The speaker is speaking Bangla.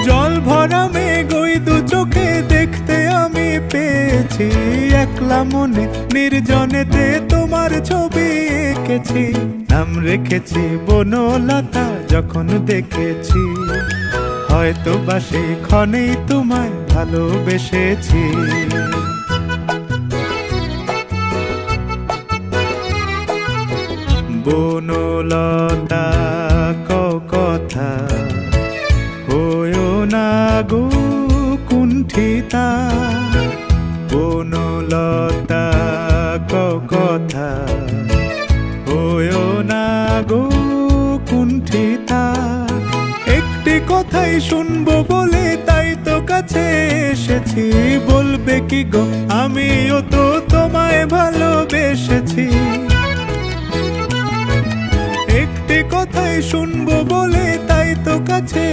জল ভরা মেঘ ওই দু চোখে দেখতে আমি পেয়েছি, একলা মনে নির্জনেতে তোমার ছবি এঁকেছি। নাম রেখেছি বনলতা যখন দেখেছি, হয়তো বা সেই ক্ষণেই তোমায় ভালোবেসেছি। বনলতা কথা হয়ো না গো কুণ্ঠিতা, বনলতা কথা হয়ো না গো কুণ্ঠিতা। একটি কথাই শুনবো বলে তাই তো কাছে এসেছি, বলবে কি গো আমিও তো তোমায় ভালোবেসেছি। একটি কথাই শুনবো বলে তাই তো কাছে